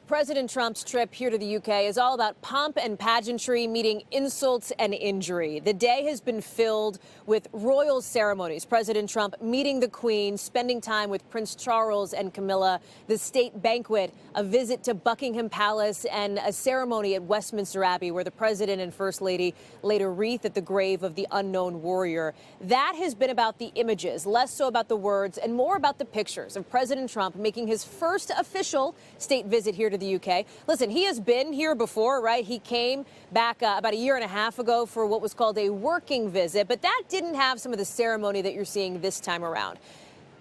President Trump's trip here to the UK is all about pomp and pageantry meeting insults and injury. The day has been filled with royal ceremonies. President Trump meeting the Queen, spending time with Prince Charles and Camilla, the state banquet, a visit to Buckingham Palace, and a ceremony at Westminster Abbey where the president and First Lady laid a wreath at the grave of the unknown warrior. That has been about the images, less so about the words, and more about the pictures of President Trump making his first official state visit here to the UK. Listen, he has been here before, right? He came back about a year and a half ago for what was called a working visit, but that didn't have some of the ceremony that you're seeing this time around.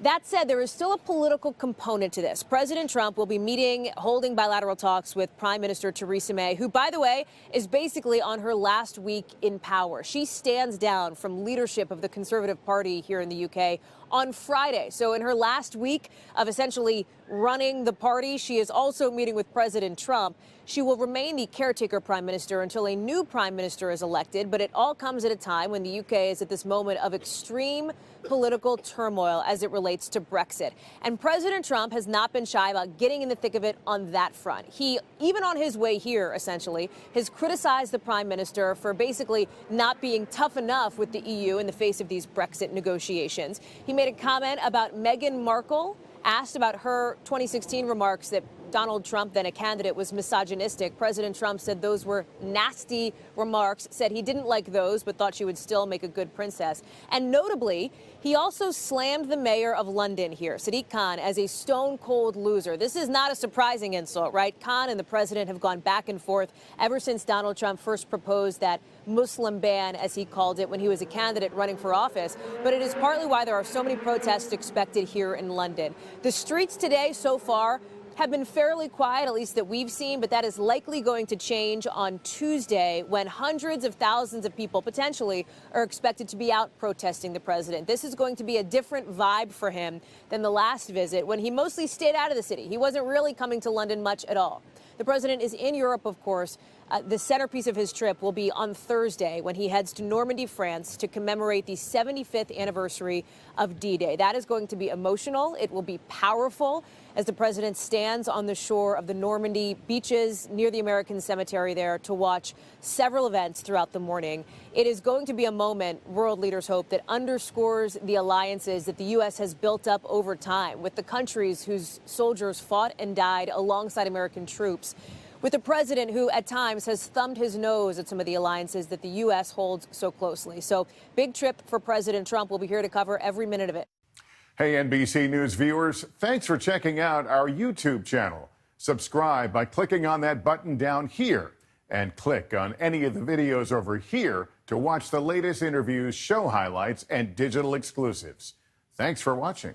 That said, there is still a political component to this. President Trump will be holding bilateral talks with Prime Minister Theresa May, who, by the way, is basically on her last week in power. She stands down from leadership of the Conservative Party here in the UK on Friday. So in her last week of essentially running the party, she is also meeting with President Trump. She will remain the caretaker prime minister until a new prime minister is elected, but it all comes at a time when the UK is at this moment of extreme political turmoil as it relates to Brexit. And President Trump has not been shy about getting in the thick of it on that front. He, even on his way here, essentially, has criticized the prime minister for basically not being tough enough with the EU in the face of these Brexit negotiations. He made a comment about Meghan Markle, asked about her 2016 remarks that Donald Trump, then a candidate, was misogynistic. President Trump said those were nasty remarks, said he didn't like those, but thought she would still make a good princess. And notably, he also slammed the mayor of London here, Sadiq Khan, as a stone-cold loser. This is not a surprising insult, right? Khan and the president have gone back and forth ever since Donald Trump first proposed that Muslim ban, as he called it, when he was a candidate running for office. But it is partly why there are so many protests expected here in London. The streets today, so far, have been fairly quiet, at least that we've seen, but that is likely going to change on Tuesday when hundreds of thousands of people potentially are expected to be out protesting the president. This is going to be a different vibe for him than the last visit when he mostly stayed out of the city. He wasn't really coming to London much at all. The president is in Europe, of course. The centerpiece of his trip will be on Thursday when he heads to Normandy, France, to commemorate the 75th anniversary of D-Day. That is going to be emotional. It will be powerful as the president stands on the shore of the Normandy beaches near the American cemetery there to watch several events throughout the morning. It is going to be a moment, world leaders hope, that underscores the alliances that the U.S. has built up over time with the countries whose soldiers fought and died alongside American troops, with a president who at times has thumbed his nose at some of the alliances that the U.S. holds so closely. So big trip for President Trump. We'll be here to cover every minute of it. Hey, NBC News viewers, thanks for checking out our YouTube channel. Subscribe by clicking on that button down here and click on any of the videos over here to watch the latest interviews, show highlights, and digital exclusives. Thanks for watching.